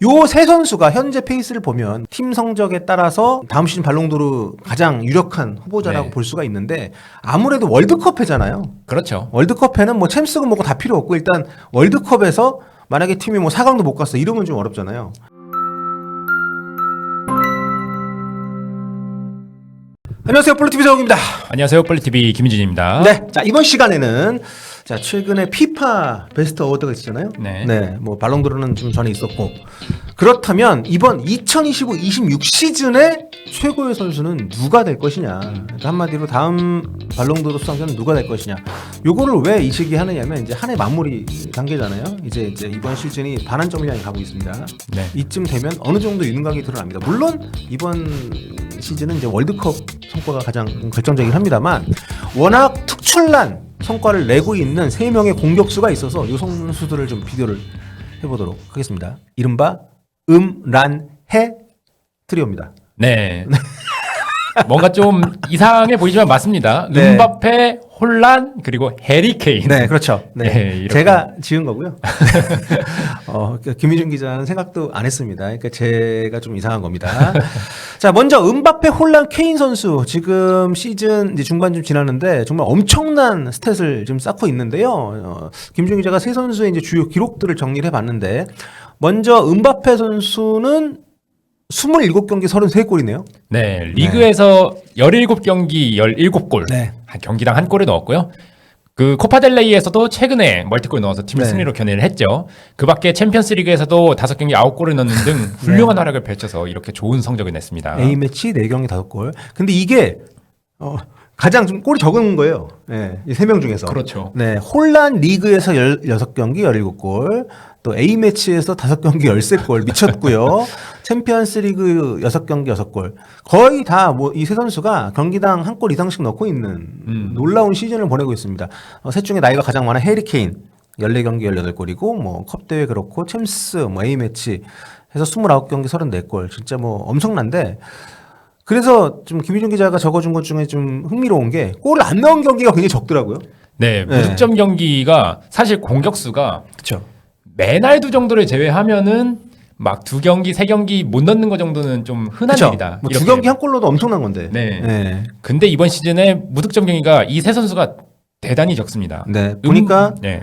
요 세 선수가 현재 페이스를 보면 팀 성적에 따라서 다음 시즌 발롱도르 가장 유력한 후보자라고 네. 볼 수가 있는데 아무래도 월드컵회잖아요. 그렇죠. 월드컵회는 뭐 챔스고 뭐고 다 필요 없고 일단 월드컵에서 만약에 팀이 뭐 4강도 못 갔어 이러면 좀 어렵잖아요. 안녕하세요, 볼리TV 정욱입니다. 안녕하세요. 볼리TV 김유진입니다. 네, 자 이번 시간에는 자 최근에 피파 베스트 어워드가 있었잖아요. 네. 뭐 발롱도르는 좀 전에 있었고 그렇다면 이번 2025-26 시즌의 최고의 선수는 누가 될 것이냐? 그러니까 한마디로 다음 발롱도르 수상자는 누가 될 것이냐? 요거를 왜 이 시기에 하느냐면 이제 한 해 마무리 단계잖아요. 이제 이번 시즌이 반환점을 향해 가고 있습니다. 네. 이쯤 되면 어느 정도 유능감이 드러납니다. 물론 이번 시즌은 이제 월드컵 성과가 가장 결정적이긴 합니다만 워낙 특출난 성과를 내고 있는 3명의 공격수가 있어서 이 선수들을 좀 비교를 해보도록 하겠습니다. 이른바 란해 트리오입니다. 네. 뭔가 좀 이상해 보이지만 맞습니다. 네. 음바페, 홀란, 그리고 해리 케인. 네, 그렇죠. 네, 네, 이렇게. 제가 지은 거고요. 김희준 기자는 생각도 안 했습니다. 그러니까 제가 좀 이상한 겁니다. 자, 먼저 음바페, 홀란, 케인 선수 지금 시즌 이제 중반쯤 지났는데 정말 엄청난 스탯을 지금 쌓고 있는데요. 김희준 기자가 세 선수의 이제 주요 기록들을 정리를 해봤는데 먼저 음바페 선수는 27경기 33골이네요. 네. 리그에서 17경기 17골. 네. 한 경기당 한 골을 넣었고요. 그 코파델레이에서도 최근에 멀티골 넣어서 팀을 네. 승리로 견인을 했죠. 그 밖에 챔피언스 리그에서도 5경기 9골을 넣는 등 훌륭한 활약을 펼쳐서 이렇게 좋은 성적을 냈습니다. A매치 4경기 5골. 근데 이게 가장 좀 골이 적은 거예요. 네, 이 3명 중에서. 그렇죠. 네, 홀란 리그에서 16경기 17골, 또 A매치에서 5경기 13골 미쳤고요. 챔피언스 리그 6경기 6골. 거의 다 뭐 이 세 선수가 경기당 한 골 이상씩 넣고 있는 놀라운 시즌을 보내고 있습니다. 셋 중에 나이가 가장 많은 해리 케인 14경기 18골이고 뭐 컵대회 그렇고 챔스 뭐 A매치 해서 29경기 34골. 진짜 뭐 엄청난데 그래서 좀 김희준 기자가 적어준 것 중에 좀 흥미로운 게 골을 안 넣은 경기가 굉장히 적더라고요. 네. 무득점 경기가 사실 공격수가 그렇죠. 메날두 정도를 제외하면은 막 2경기, 3경기 못 넣는 거 정도는 좀 흔한 일이다. 뭐 이렇게. 2경기 한 골로도 엄청난 건데. 네. 네. 근데 이번 시즌에 무득점 경기가 이 세 선수가 대단히 적습니다. 네. 보니까 네.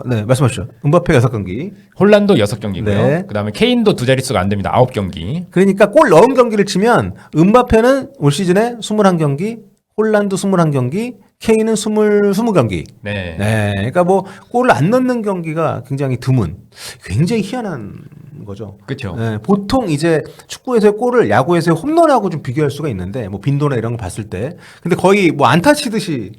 네, 말씀하시죠. 음바페 6경기. 홀란도 6경기고요. 네. 그다음에 케인도 2자릿수가 안 됩니다. 9경기. 그러니까 골 넣은 경기를 치면 음바페는 올 시즌에 21경기, 홀란도 21경기, 케인은 20경기. 네. 네. 그러니까 뭐 골을 안 넣는 경기가 굉장히 드문. 굉장히 희한한 거죠. 그렇죠. 네, 보통 이제 축구에서의 골을 야구에서의 홈런하고 좀 비교할 수가 있는데 뭐 빈도나 이런 거 봤을 때 근데 거의 뭐 안타 치듯이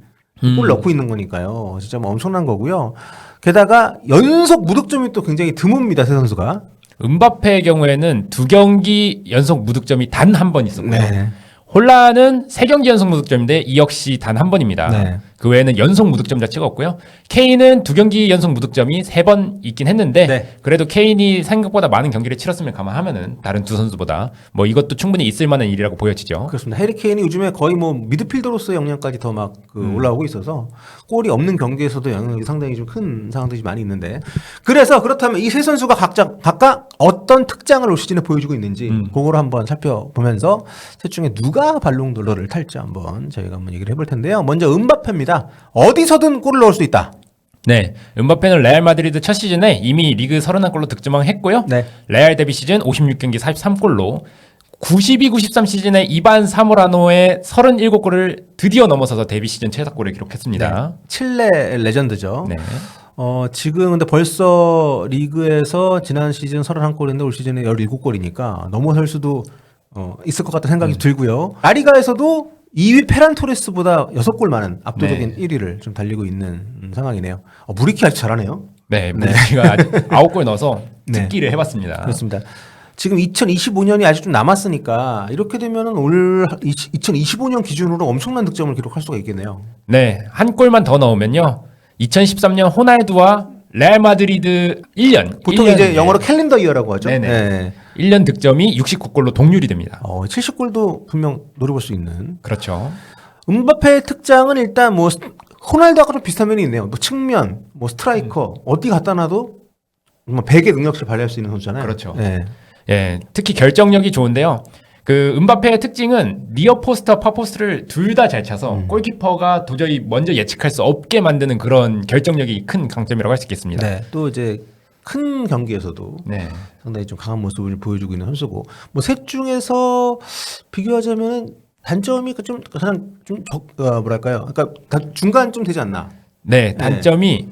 골 넣고 있는 거니까요. 진짜 뭐 엄청난 거고요. 게다가 연속 무득점이 또 굉장히 드뭅니다. 세 선수가. 음바페의 경우에는 2경기 연속 무득점이 단 한 번 있었고요. 네. 홀란은 3경기 연속 무득점인데 이 역시 단 한 번입니다. 네. 그 외에는 연속 무득점 자체가 없고요. 케인은 2경기 연속 무득점이 3번 있긴 했는데 네. 그래도 케인이 생각보다 많은 경기를 치렀으면 감안하면은 다른 두 선수보다 뭐 이것도 충분히 있을 만한 일이라고 보여지죠. 그렇습니다. 해리 케인이 요즘에 거의 뭐 미드필더로서의 역량까지 더 막 올라오고 있어서 골이 없는 경기에서도 영향력이 상당히 좀 큰 상황들이 많이 있는데 그래서 그렇다면 이 세 선수가 각각 어떤 특장을 올 시즌에 보여주고 있는지 그거를 한번 살펴보면서 셋 중에 누가 발롱도르를 탈지 한번 저희가 한번 얘기를 해볼 텐데요. 먼저 음바페입니다. 어디서든 골을 넣을 수 있다. 네, 음바페는 레알 마드리드 첫 시즌에 이미 리그 31골로 득점왕 했고요. 네. 레알 데뷔 시즌 56경기 43골로 92-93 시즌에 이반 사모라노의 37골을 드디어 넘어서서 데뷔 시즌 최다골을 기록했습니다. 네. 칠레 레전드죠. 네. 지금 근데 벌써 리그에서 지난 시즌 31골인데 올 시즌에 17골이니까 넘어설 수도 있을 것 같다는 생각이 들고요. 라리가에서도 2위 페란 토레스보다 6골 많은 압도적인 1위를 좀 달리고 있는 상황이네요. 무리키 아주 잘하네요. 네, 무리키가 9골 넣어서 네. 특기를 해봤습니다. 그렇습니다. 지금 2025년이 아직 좀 남았으니까 이렇게 되면은 올 2025년 기준으로 엄청난 득점을 기록할 수가 있겠네요. 네, 한 골만 더 넣으면요. 2013년 호날두와 레알 마드리드 1년. 보통 1년, 이제 영어로 캘린더 이어라고 하죠. 네네. 네. 1년 득점이 69골로 동률이 됩니다. 70골도 분명 노려볼 수 있는. 그렇죠. 음바페의 특장은 일단 뭐 호날두하고 좀 비슷한 면이 있네요. 뭐 측면, 뭐 스트라이커 어디 갖다 놔도 정말 100의 능력치를 발휘할 수 있는 선수잖아요. 그렇죠. 네. 예, 특히 결정력이 좋은데요. 그 은바페의 특징은 니어 포스트와 파 포스트를 둘 다 잘 차서 골키퍼가 도저히 먼저 예측할 수 없게 만드는 그런 결정력이 큰 강점이라고 할 수 있겠습니다. 네. 또 이제 큰 경기에서도 네. 상당히 좀 강한 모습을 보여주고 있는 선수고 뭐 셋 중에서 비교하자면 단점이 좀 가장 뭐랄까요? 그러니까 중간쯤 되지 않나? 네, 단점이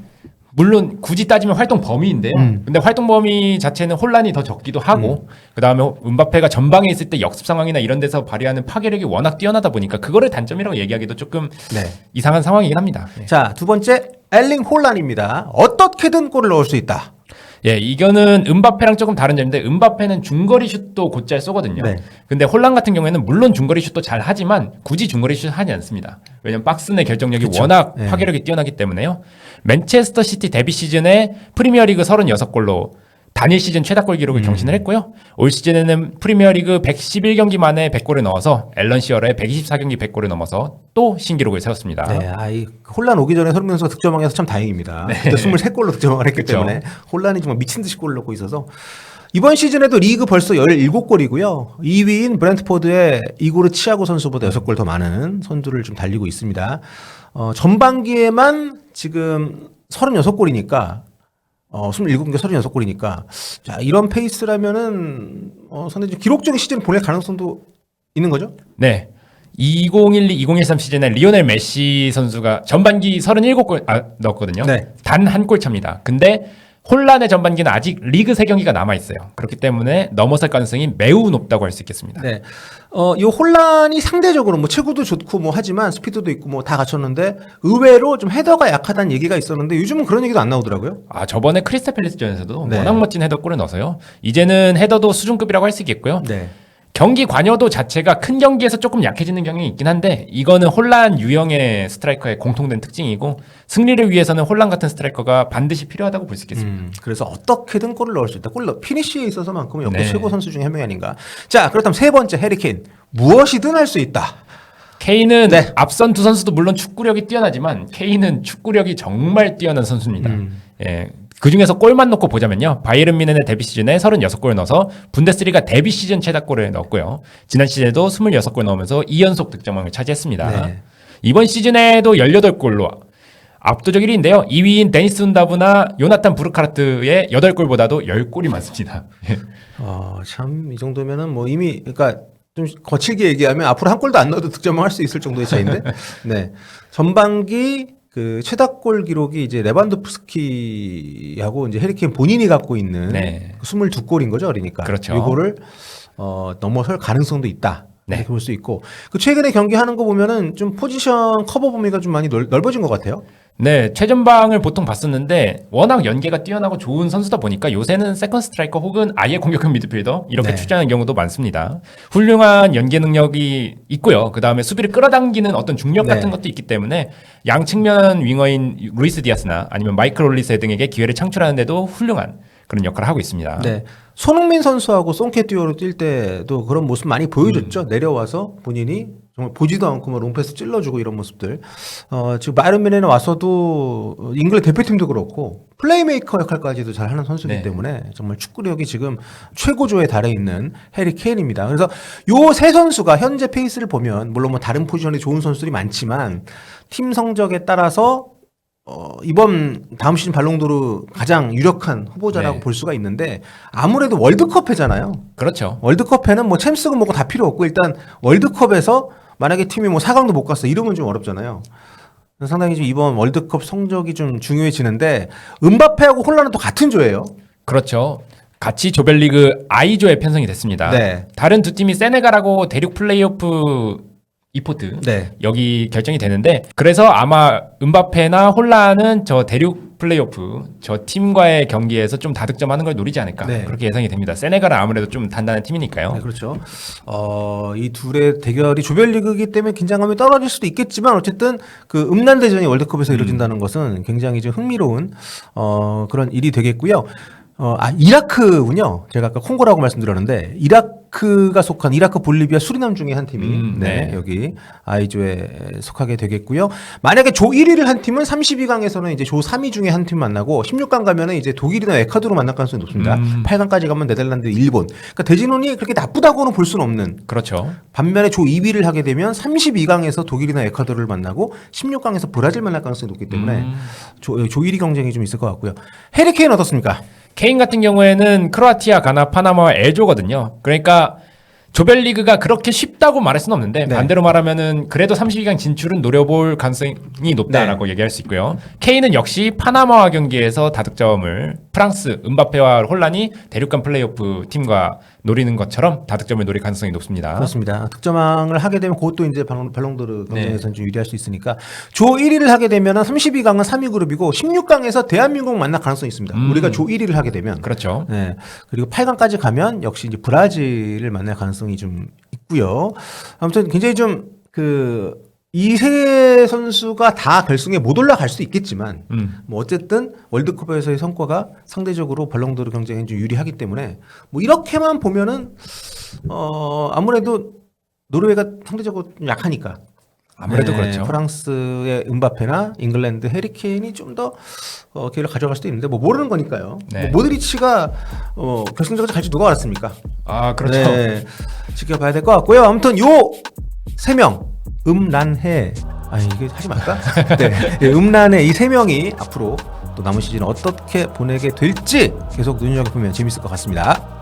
물론 굳이 따지면 활동 범위인데요. 근데 활동 범위 자체는 혼란이 더 적기도 하고 그다음에 은바페가 전방에 있을 때 역습 상황이나 이런 데서 발휘하는 파괴력이 워낙 뛰어나다 보니까 그거를 단점이라고 얘기하기도 조금 네. 이상한 상황이긴 합니다. 예. 자, 두 번째 엘링 홀란입니다. 어떻게든 골을 넣을 수 있다. 예, 이거는 은바페랑 조금 다른 점인데 은바페는 중거리 슛도 곧잘 쏘거든요. 네. 근데 홀란 같은 경우에는 물론 중거리 슛도 잘 하지만 굳이 중거리 슛 하지 않습니다. 왜냐면 박스 내 결정력이 그쵸. 워낙 네. 파괴력이 뛰어나기 때문에요. 맨체스터 시티 데뷔 시즌에 프리미어리그 36골로 단일 시즌 최다골 기록을 경신을 했고요. 올 시즌에는 프리미어리그 111경기 만에 100골을 넣어서 앨런 시어러의 124경기 100골을 넘어서 또 신기록을 세웠습니다. 네, 이 홀란 오기 전에 손흥민 선수가 득점왕에 서 참 다행입니다. 그때 23골로 득점왕을 했기 그쵸. 때문에 홀란이 정말 미친 듯이 골을 넣고 있어서 이번 시즌에도 리그 벌써 17골이고요. 2위인 브랜트포드의 이고르 치아고 선수보다 6골 더 많은 선두를 좀 달리고 있습니다. 전반기에만 지금 36골이니까 27경기 36골이니까 자, 이런 페이스라면은 상당히 좀 기록적인 시즌을 보낼 가능성도 있는 거죠? 네. 2012-2013 시즌에 리오넬 메시 선수가 전반기 37골 넣었거든요. 네. 단 한 골 차입니다. 근데 혼란의 전반기는 아직 리그 3경기가 남아 있어요. 그렇기 때문에 넘어설 가능성이 매우 높다고 할 수 있겠습니다. 네. 이 혼란이 상대적으로 뭐 체구도 좋고 뭐 하지만 스피드도 있고 뭐 다 갖췄는데 의외로 좀 헤더가 약하다는 얘기가 있었는데 요즘은 그런 얘기도 안 나오더라고요. 저번에 크리스탈 팰리스전에서도 네. 워낙 멋진 헤더골을 넣어서요. 이제는 헤더도 수준급이라고 할 수 있겠고요. 네. 경기 관여도 자체가 큰 경기에서 조금 약해지는 경향이 있긴 한데 이거는 혼란 유형의 스트라이커의 공통된 특징이고 승리를 위해서는 혼란 같은 스트라이커가 반드시 필요하다고 볼 수 있겠습니다. 그래서 어떻게든 골을 넣을 수 있다. 피니쉬에 있어서만큼은 역대 네. 최고 선수 중에 한 명이 아닌가. 자, 그렇다면 세 번째 해리케인. 무엇이든 할 수 있다. 케인은 네. 앞선 두 선수도 물론 축구력이 뛰어나지만 케인은 축구력이 정말 뛰어난 선수입니다. 예. 그 중에서 골만 넣고 보자면요. 바이에른 뮌헨의 데뷔 시즌에 36골을 넣어서 분데스리가 데뷔 시즌 최다골을 넣었고요. 지난 시즌에도 26골 넣으면서 2연속 득점왕을 차지했습니다. 네. 이번 시즌에도 18골로 압도적 1위인데요. 2위인 데니스 운다브나 요나탄 부르카르트의 8골보다도 10골이 많습니다. 참, 이 정도면은 뭐 이미, 그러니까 좀 거칠게 얘기하면 앞으로 한 골도 안 넣어도 득점을 할 수 있을 정도의 차이인데, 네. 전반기 그 최다골 기록이 이제 레반도프스키하고 이제 해리케인 본인이 갖고 있는 네. 22골인 거죠, 그러니까. 그렇죠. 이거를 넘어설 가능성도 있다. 네. 이렇게 볼 수 있고. 그 최근에 경기하는 거 보면은 좀 포지션 커버 범위가 좀 많이 넓어진 것 같아요. 네, 최전방을 보통 봤었는데 워낙 연계가 뛰어나고 좋은 선수다 보니까 요새는 세컨드 스트라이커 혹은 아예 공격형 미드필더 이렇게 네. 출전하는 경우도 많습니다. 훌륭한 연계 능력이 있고요. 그다음에 수비를 끌어당기는 어떤 중력 네. 같은 것도 있기 때문에 양 측면 윙어인 루이스 디아스나 아니면 마이클 올리세 등에게 기회를 창출하는 데도 훌륭한 그런 역할을 하고 있습니다. 네. 손흥민 선수하고 송케 듀오로 뛸 때도 그런 모습 많이 보여줬죠. 내려와서 본인이 정말 보지도 않고 뭐 롱패스 찔러주고 이런 모습들. 지금 바이에른 뮌헨에 와서도 잉글랜드 대표팀도 그렇고 플레이메이커 역할까지도 잘 하는 선수이기 네. 때문에 정말 축구력이 지금 최고조에 달해 있는 해리 케인입니다. 그래서 요 세 선수가 현재 페이스를 보면 물론 뭐 다른 포지션에 좋은 선수들이 많지만 팀 성적에 따라서 이번 다음 시즌 발롱도르 가장 유력한 후보자라고 네. 볼 수가 있는데 아무래도 월드컵회잖아요. 그렇죠. 월드컵회는 뭐 챔스고 뭐고 다 필요 없고 일단 월드컵에서 만약에 팀이 뭐 4강도 못 갔어 이러면 좀 어렵잖아요. 그래서 상당히 좀 이번 월드컵 성적이 좀 중요해지는데 은바페하고 홀란은 또 같은 조예요. 그렇죠. 같이 조별리그 I조에 편성이 됐습니다. 네. 다른 두 팀이 세네갈하고 대륙 플레이오프 이포트 네. 여기 결정이 되는데 그래서 아마 은바페나 홀란은 저 대륙 플레이오프 저 팀과의 경기에서 좀 다득점하는 걸 노리지 않을까 네. 그렇게 예상이 됩니다. 세네갈은 아무래도 좀 단단한 팀이니까요. 네, 그렇죠. 이 둘의 대결이 조별리그이기 때문에 긴장감이 떨어질 수도 있겠지만 어쨌든 그 음란대전이 월드컵에서 이루어진다는 것은 굉장히 좀 흥미로운 그런 일이 되겠고요. 이라크군요. 제가 아까 콩고라고 말씀드렸는데 이라크가 속한 이라크, 볼리비아, 수리남 중에 한 팀이 네. 여기 I조에 속하게 되겠고요. 만약에 조 1위를 한 팀은 32강에서는 이제 조 3위 중에 한 팀 만나고 16강 가면은 이제 독일이나 에콰도르 만날 가능성이 높습니다. 8강까지 가면 네덜란드, 일본. 그러니까 대진운이 그렇게 나쁘다고는 볼 수는 없는. 그렇죠. 반면에 조 2위를 하게 되면 32강에서 독일이나 에콰도르를 만나고 16강에서 브라질 만날 가능성이 높기 때문에 조 1위 경쟁이 좀 있을 것 같고요. 해리 케인 어떻습니까? 케인 같은 경우에는 크로아티아, 가나, 파나마와 L조거든요. 그러니까 조별리그가 그렇게 쉽다고 말할 수는 없는데 네. 반대로 말하면은 그래도 32강 진출은 노려볼 가능성이 높다라고 얘기할 수 있고요. 케인은 역시 파나마와 경기에서 다득점을 프랑스, 음바페와 혼란이 대륙간 플레이오프 팀과 노리는 것처럼 다득점을 노릴 가능성이 높습니다. 그렇습니다. 득점왕을 하게 되면 그것도 이제 발롱도르 경쟁에서는 좀 유리할 수 있으니까 조 1위를 하게 되면은 32강은 3위 그룹이고 16강에서 대한민국 만날 가능성이 있습니다. 우리가 조 1위를 하게 되면 그렇죠. 네. 그리고 8강까지 가면 역시 이제 브라질을 만날 가능성이 좀 있고요. 아무튼 굉장히 좀 이 세 선수가 다 결승에 못 올라갈 수도 있겠지만 뭐 어쨌든 월드컵에서의 성과가 상대적으로 발롱도르 경쟁에 좀 유리하기 때문에 뭐 이렇게만 보면은 아무래도 노르웨이가 상대적으로 좀 약하니까 아무래도 그렇죠. 프랑스의 음바페나 잉글랜드 해리케인이 좀 더 기회를 가져갈 수도 있는데 뭐 모르는 거니까요. 네. 뭐 모드리치가 결승전까지 갈지 누가 알았습니까? 아, 그렇죠. 네, 지켜봐야 될 것 같고요. 아무튼 요 세 명 음란해 이게 하지 말까? 네, 음란해 이 세 명이 앞으로 또 남은 시즌 어떻게 보내게 될지 계속 눈여겨보면 재밌을 것 같습니다.